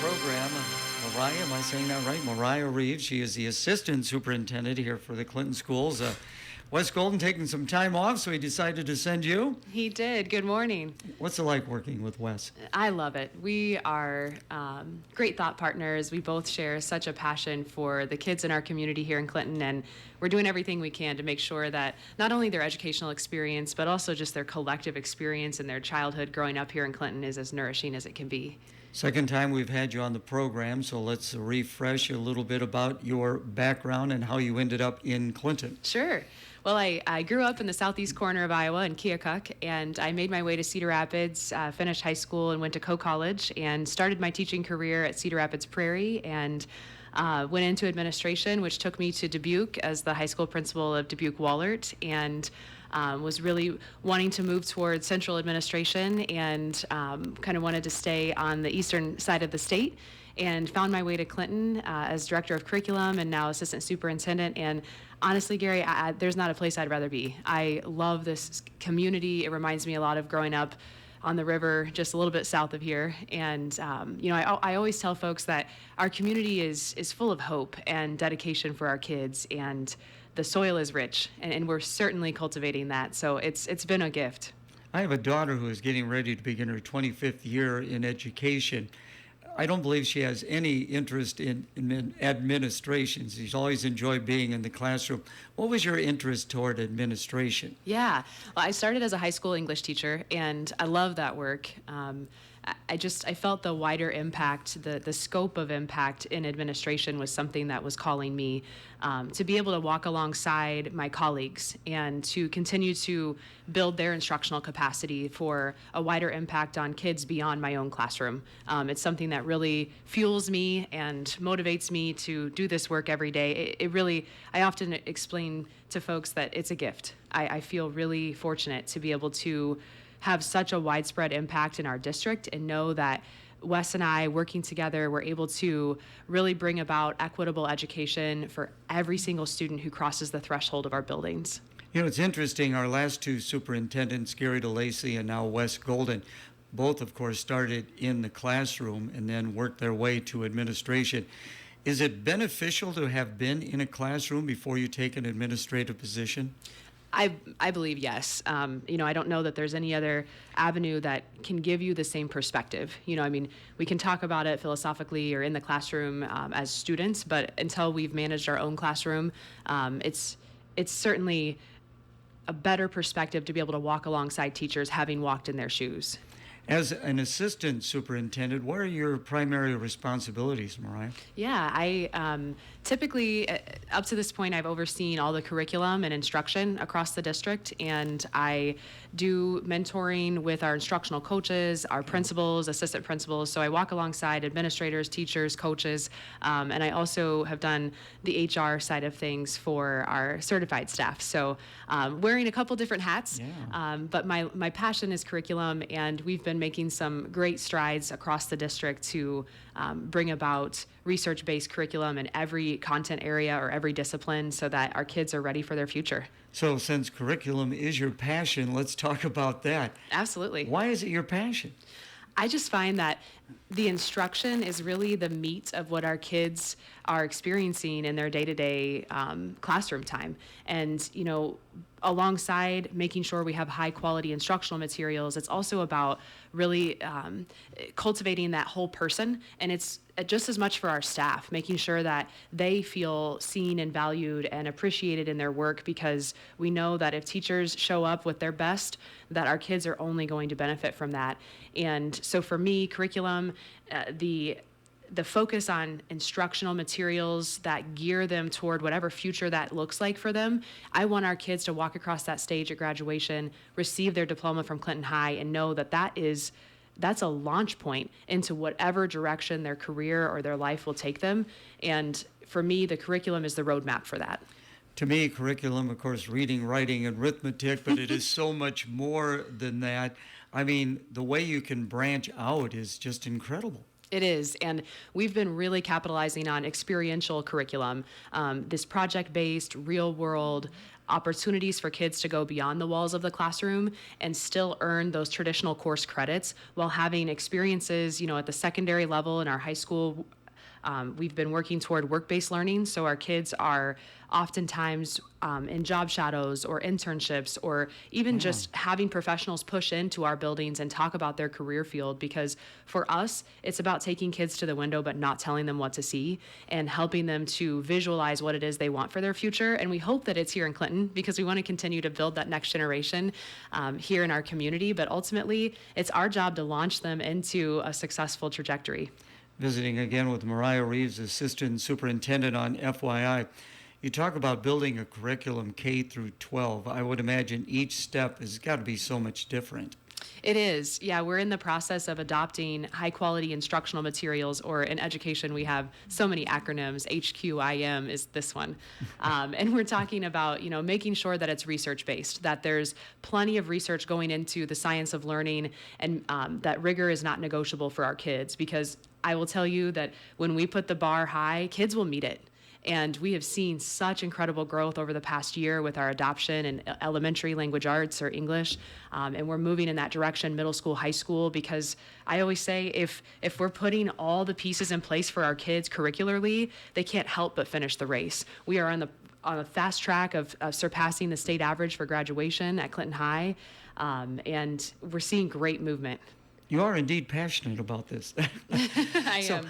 program. Mariah, am I saying that right? Mariah Reeves. She is the assistant superintendent here for the Clinton schools. Wes Golden taking some time off, so he decided to send you. He did. Good morning. What's it like working with Wes? I love it. We are great thought partners. We both share such a passion for the kids in our community here in Clinton, and we're doing everything we can to make sure that not only their educational experience, but also just their collective experience in their childhood growing up here in Clinton is as nourishing as it can be. Second time we've had you on the program, so let's refresh a little bit about your background and how you ended up in Clinton. Sure. Well, I grew up in the southeast corner of Iowa in Keokuk, and I made my way to Cedar Rapids, finished high school, and went to College, and started my teaching career at Cedar Rapids Prairie, and went into administration, which took me to Dubuque as the high school principal of Dubuque Wallert, and was really wanting to move towards central administration, and kind of wanted to stay on the eastern side of the state, and found my way to Clinton as director of curriculum and now assistant superintendent. And honestly, Gary, there's not a place I'd rather be. I love this community. It reminds me a lot of growing up on the river just a little bit south of here. And, I always tell folks that our community is full of hope and dedication for our kids, and the soil is rich, and we're certainly cultivating that. So it's been a gift. I have a daughter who is getting ready to begin her 25th year in education. I don't believe she has any interest in administration. She's always enjoyed being in the classroom. What was your interest toward administration? Yeah, well, I started as a high school English teacher, and I love that work. I felt the wider impact, the scope of impact in administration was something that was calling me to be able to walk alongside my colleagues and to continue to build their instructional capacity for a wider impact on kids beyond my own classroom. It's something that really fuels me and motivates me to do this work every day. I often explain to folks that it's a gift. I feel really fortunate to be able to have such a widespread impact in our district, and know that Wes and I, working together, we're able to really bring about equitable education for every single student who crosses the threshold of our buildings. You know, it's interesting, our last two superintendents, Gary DeLacy and now Wes Golden, both, of course, started in the classroom and then worked their way to administration. Is it beneficial to have been in a classroom before you take an administrative position? I believe yes. I don't know that there's any other avenue that can give you the same perspective. We can talk about it philosophically or in the classroom as students, but until we've managed our own classroom, it's certainly a better perspective to be able to walk alongside teachers having walked in their shoes. As an assistant superintendent, what are your primary responsibilities, Mariah? Yeah, I typically, up to this point, I've overseen all the curriculum and instruction across the district, and I do mentoring with our instructional coaches, our principals, assistant principals. So I walk alongside administrators, teachers, coaches, and I also have done the HR side of things for our certified staff. So wearing a couple different hats, but my passion is curriculum, and we've been making some great strides across the district to bring about research-based curriculum in every content area or every discipline so that our kids are ready for their future. So since curriculum is your passion, let's talk about that. Absolutely. Why is it your passion? I just find that the instruction is really the meat of what our kids are experiencing in their day-to-day classroom time. And, alongside making sure we have high quality instructional materials, it's also about really cultivating that whole person. And it's just as much for our staff, making sure that they feel seen and valued and appreciated in their work, because we know that if teachers show up with their best, that our kids are only going to benefit from that. And so for me, curriculum, the focus on instructional materials that gear them toward whatever future that looks like for them. I want our kids to walk across that stage at graduation, receive their diploma from Clinton High, and know that that's a launch point into whatever direction their career or their life will take them. And for me, the curriculum is the roadmap for that. To me, curriculum, of course, reading, writing, and arithmetic, but it is so much more than that. I mean, the way you can branch out is just incredible. It is, and we've been really capitalizing on experiential curriculum, this project-based, real-world opportunities for kids to go beyond the walls of the classroom and still earn those traditional course credits while having experiences, at the secondary level in our high school. We've been working toward work-based learning, so our kids are oftentimes in job shadows or internships, or even just having professionals push into our buildings and talk about their career field, because for us, it's about taking kids to the window but not telling them what to see and helping them to visualize what it is they want for their future. And we hope that it's here in Clinton because we want to continue to build that next generation here in our community, but ultimately, it's our job to launch them into a successful trajectory. Visiting again with Mariah Reeves, Assistant Superintendent on FYI. You talk about building a curriculum K through 12. I would imagine each step has got to be so much different. It is. Yeah, we're in the process of adopting high quality instructional materials, or in education, we have so many acronyms. HQIM is this one. And we're talking about, making sure that it's research based, that there's plenty of research going into the science of learning, and that rigor is not negotiable for our kids, because I will tell you that when we put the bar high, kids will meet it. And we have seen such incredible growth over the past year with our adoption in elementary language arts or English. And we're moving in that direction, middle school, high school, because I always say if we're putting all the pieces in place for our kids curricularly, they can't help but finish the race. We are on a fast track of surpassing the state average for graduation at Clinton High. And we're seeing great movement. You are indeed passionate about this. I am.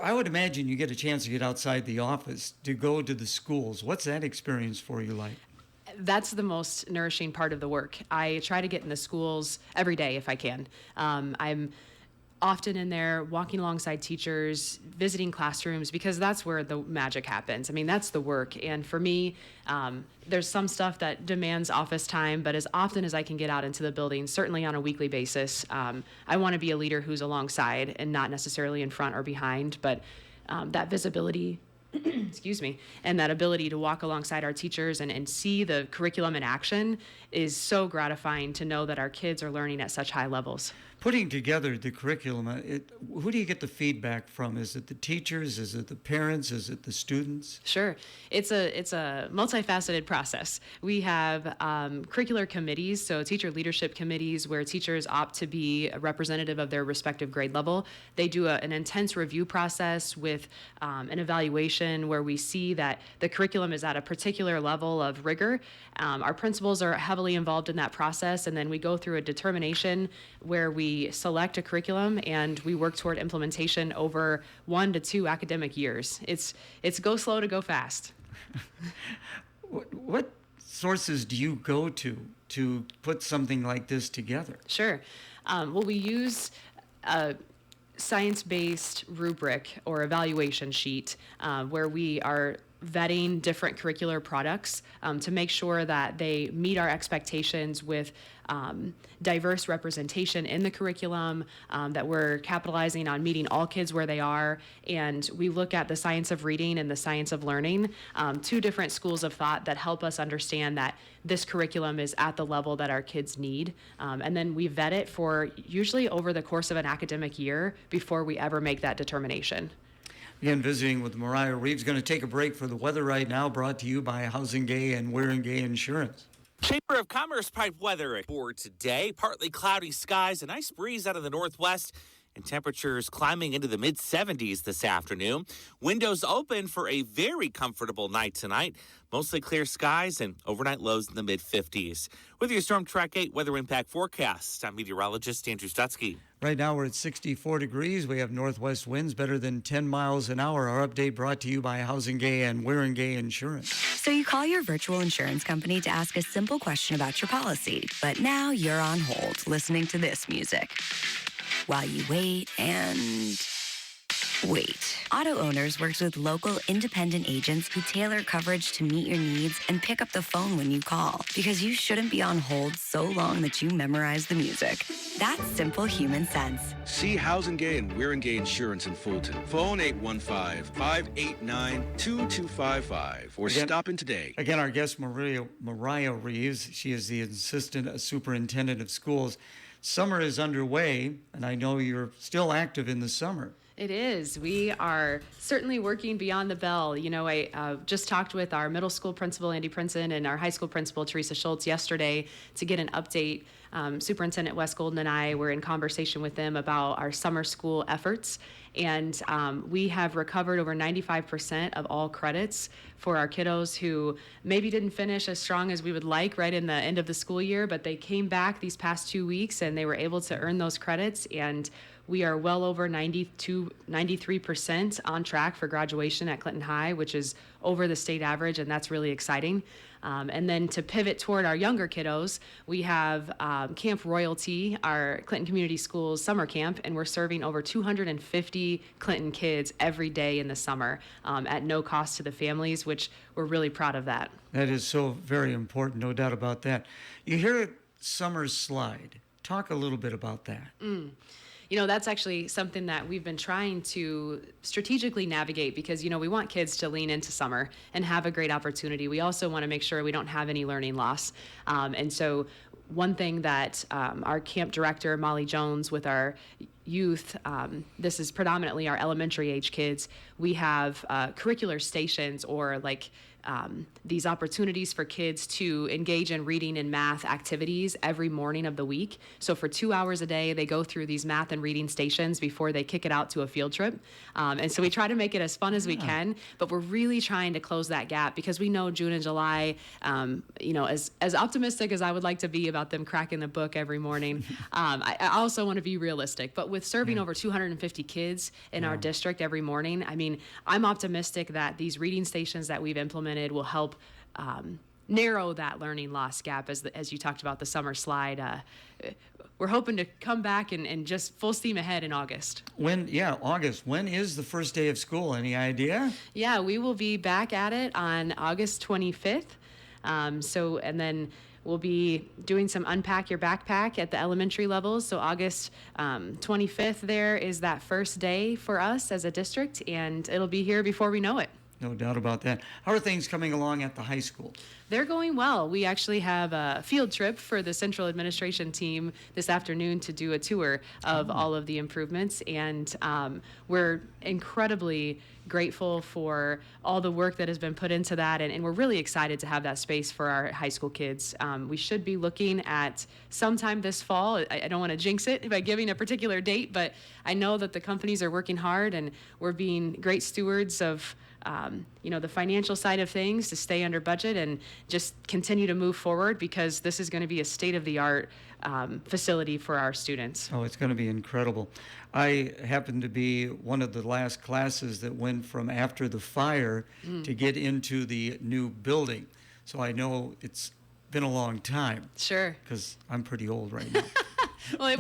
I would imagine you get a chance to get outside the office to go to the schools. What's that experience for you like? That's the most nourishing part of the work. I try to get in the schools every day if I can. I'm often in there walking alongside teachers, visiting classrooms, because that's where the magic happens. I mean, that's the work. And for me, there's some stuff that demands office time, but as often as I can get out into the building, certainly on a weekly basis, I want to be a leader who's alongside and not necessarily in front or behind, but that visibility excuse me, and that ability to walk alongside our teachers and see the curriculum in action is so gratifying to know that our kids are learning at such high levels. Putting together the curriculum, who do you get the feedback from? Is it the teachers? Is it the parents? Is it the students? Sure. It's a multifaceted process. We have curricular committees, so teacher leadership committees, where teachers opt to be a representative of their respective grade level. They do an intense review process with an evaluation where we see that the curriculum is at a particular level of rigor. Our principals are heavily involved in that process, and then we go through a determination where we select a curriculum and we work toward implementation over 1 to 2 academic years. It's go slow to go fast. What sources do you go to put something like this together? Sure. Well, we use a science-based rubric or evaluation sheet where we are vetting different curricular products to make sure that they meet our expectations with diverse representation in the curriculum, that we're capitalizing on meeting all kids where they are. And we look at the science of reading and the science of learning, 2 different schools of thought that help us understand that this curriculum is at the level that our kids need. And then we vet it for usually over the course of an academic year before we ever make that determination. Again, visiting with Mariah Reeves. Going to take a break for the weather right now, brought to you by Housing Gay and Wearing Gay Insurance. Chamber of Commerce pipe weather for today. Partly cloudy skies, a nice breeze out of the northwest, and temperatures climbing into the mid-70s this afternoon. Windows open for a very comfortable night tonight. Mostly clear skies and overnight lows in the mid-50s. With your Storm Track 8 weather impact forecast, I'm meteorologist Andrew Stutzky. Right now we're at 64 degrees. We have northwest winds better than 10 miles an hour. Our update brought to you by Housing Gay and Wearing Gay Insurance. So you call your virtual insurance company to ask a simple question about your policy, but now you're on hold listening to this music while you wait and wait. Auto Owners works with local independent agents who tailor coverage to meet your needs and pick up the phone when you call, because you shouldn't be on hold so long that you memorize the music. That's simple human sense. See Housing Gay and Wearing Gay Insurance in Fulton. Phone 815-589-2255 or stop in today. Again, our guest, Mariah Reeves. She is the Assistant Superintendent of Schools. Summer is underway, and I know you're still active in the summer. It is. We are certainly working beyond the bell. I just talked with our middle school principal, Andy Princeton, and our high school principal, Teresa Schultz, yesterday to get an update. Superintendent Wes Golden and I were in conversation with them about our summer school efforts. And we have recovered over 95% of all credits for our kiddos who maybe didn't finish as strong as we would like right in the end of the school year, but they came back these past 2 weeks and they were able to earn those credits. And we are well over 93% on track for graduation at Clinton High, which is over the state average, and that's really exciting. And then to pivot toward our younger kiddos, we have Camp Royalty, our Clinton Community Schools summer camp, and we're serving over 250 Clinton kids every day in the summer at no cost to the families, which we're really proud of that. That is so very important, no doubt about that. You hear summer slide. Talk a little bit about that. That's actually something that we've been trying to strategically navigate because, we want kids to lean into summer and have a great opportunity. We also want to make sure we don't have any learning loss. And so one thing that our camp director, Molly Jones, with our youth, this is predominantly our elementary age kids, we have curricular stations or these opportunities for kids to engage in reading and math activities every morning of the week. So for 2 hours a day, they go through these math and reading stations before they kick it out to a field trip. And so we try to make it as fun as we can, but we're really trying to close that gap because we know June and July, as optimistic as I would like to be about them cracking the book every morning, I also want to be realistic. But with serving over 250 kids in our district every morning, I'm optimistic that these reading stations that we've implemented will help narrow that learning loss gap as you talked about the summer slide. We're hoping to come back and just full steam ahead in August. August. When is the first day of school? Any idea? Yeah, we will be back at it on August 25th. And then we'll be doing some unpack your backpack at the elementary levels. So August 25th there is that first day for us as a district, and it'll be here before we know it. No doubt about that. How are things coming along at the high school? They're going well. We actually have a field trip for the central administration team this afternoon to do a tour of all of the improvements. And we're incredibly grateful for all the work that has been put into that. And we're really excited to have that space for our high school kids. We should be looking at sometime this fall. I don't want to jinx it by giving a particular date, but I know that the companies are working hard and we're being great stewards of the financial side of things to stay under budget and just continue to move forward because this is going to be a state-of-the-art facility for our students. Oh, it's going to be incredible. I happened to be one of the last classes that went from after the fire to get into the new building. So I know it's been a long time. Sure. Because I'm pretty old right now. Well,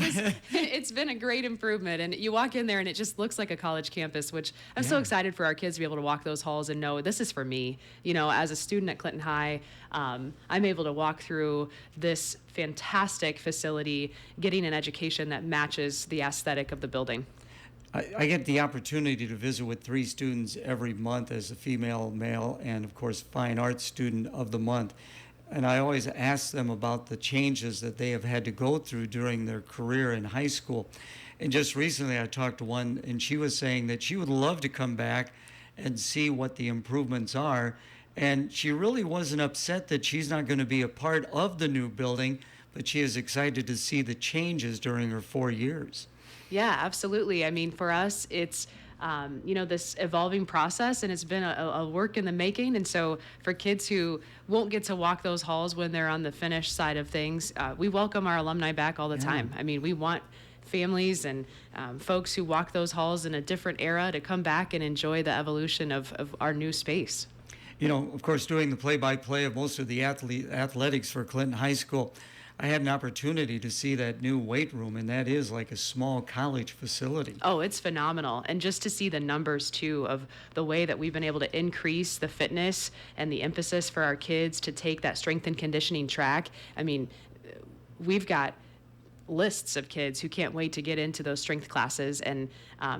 it's been a great improvement, and you walk in there and it just looks like a college campus, which I'm so excited for our kids to be able to walk those halls and know this is for me. As a student at Clinton High, I'm able to walk through this fantastic facility, getting an education that matches the aesthetic of the building. I get the opportunity to visit with 3 students every month as a female, male, and of course, fine arts student of the month. And I always ask them about the changes that they have had to go through during their career in high school. And just recently I talked to one, and she was saying that she would love to come back and see what the improvements are. And she really wasn't upset that she's not going to be a part of the new building, but she is excited to see the changes during her 4 years. Yeah, absolutely. For us, it's this evolving process, and it's been a work in the making. And so for kids who won't get to walk those halls when they're on the finished side of things, we welcome our alumni back all the time. We want families and folks who walk those halls in a different era to come back and enjoy the evolution of our new space. Of course, doing the play-by-play of most of the athletics for Clinton High School, I had an opportunity to see that new weight room, and that is like a small college facility. Oh, it's phenomenal. And just to see the numbers, too, of the way that we've been able to increase the fitness and the emphasis for our kids to take that strength and conditioning track. We've got lists of kids who can't wait to get into those strength classes and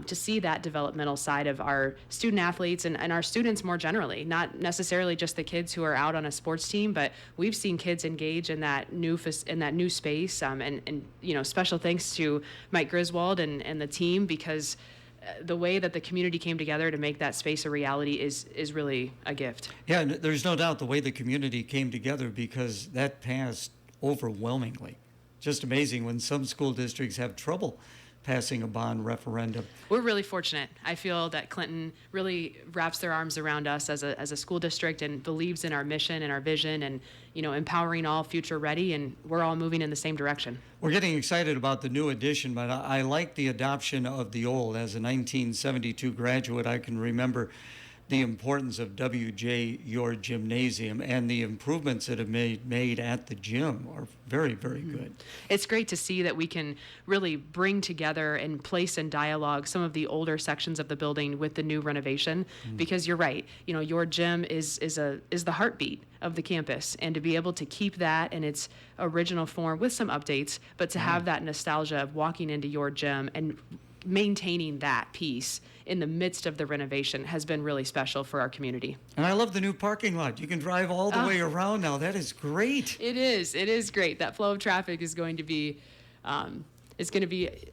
to see that developmental side of our student athletes and our students more generally, not necessarily just the kids who are out on a sports team, but we've seen kids engage in that new space. And special thanks to Mike Griswold and the team, because the way that the community came together to make that space a reality is really a gift. Yeah, and there's no doubt the way the community came together, because that passed overwhelmingly. Just amazing when some school districts have trouble passing a bond referendum. We're really fortunate. I feel that Clinton really wraps their arms around us as a school district and believes in our mission and our vision and, empowering all future ready, and we're all moving in the same direction. We're getting excited about the new addition, but I like the adoption of the old. As a 1972 graduate, I can remember the importance of WJ Your Gymnasium, and the improvements that have made at the gym are very, very good. It's great to see that we can really bring together and place in dialogue some of the older sections of the building with the new renovation, because you're right, your gym is the heartbeat of the campus, and to be able to keep that in its original form with some updates, but to have that nostalgia of walking into your gym and maintaining that piece in the midst of the renovation has been really special for our community. And I love the new parking lot. You can drive all the way around now. That is great. It is great. That flow of traffic is going to be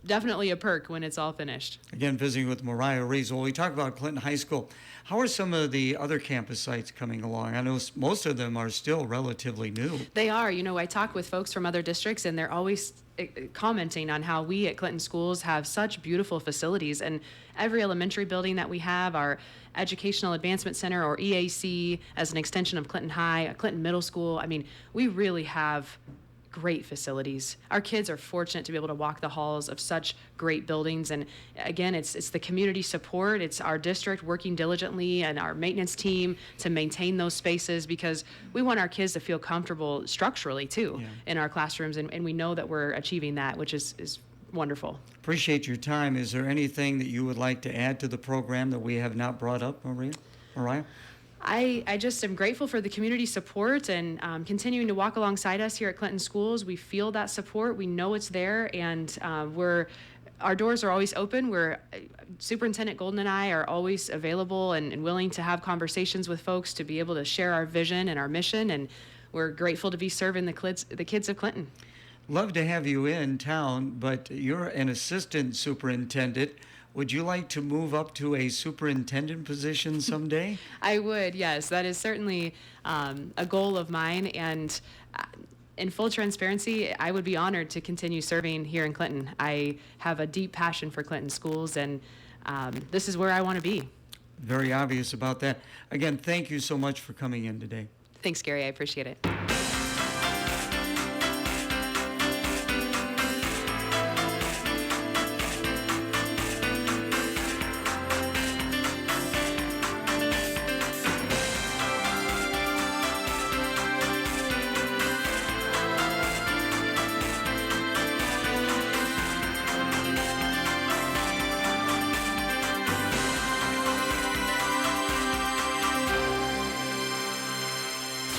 definitely a perk when it's all finished. Again, visiting with Mariah Reeves. Well, we talk about Clinton High School. How are some of the other campus sites coming along? I know most of them are still relatively new. They are. I talk with folks from other districts, and they're always commenting on how we at Clinton Schools have such beautiful facilities. And every elementary building that we have, our Educational Advancement Center, or EAC, as an extension of Clinton High, Clinton Middle School, we really have great facilities. Our kids are fortunate to be able to walk the halls of such great buildings. And again, it's the community support. It's our district working diligently and our maintenance team to maintain those spaces, because we want our kids to feel comfortable structurally too in our classrooms. And we know that we're achieving that, which is wonderful. Appreciate your time. Is there anything that you would like to add to the program that we have not brought up, Mariah? I just am grateful for the community support and continuing to walk alongside us here at Clinton Schools. We feel that support. We know it's there, and our doors are always open. Superintendent Golden and I are always available and willing to have conversations with folks to be able to share our vision and our mission, and we're grateful to be serving the kids of Clinton. Love to have you in town, but you're an assistant superintendent. Would you like to move up to a superintendent position someday? I would, yes. That is certainly a goal of mine. And in full transparency, I would be honored to continue serving here in Clinton. I have a deep passion for Clinton schools, and this is where I want to be. Very obvious about that. Again, thank you so much for coming in today. Thanks, Gary. I appreciate it.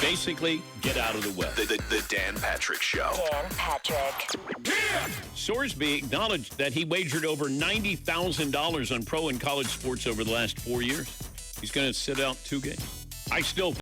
Basically, get out of the way. The Dan Patrick Show. Dan Patrick. Sorsby acknowledged that he wagered over $90,000 on pro and college sports over the last 4 years. He's going to sit out 2 games. I still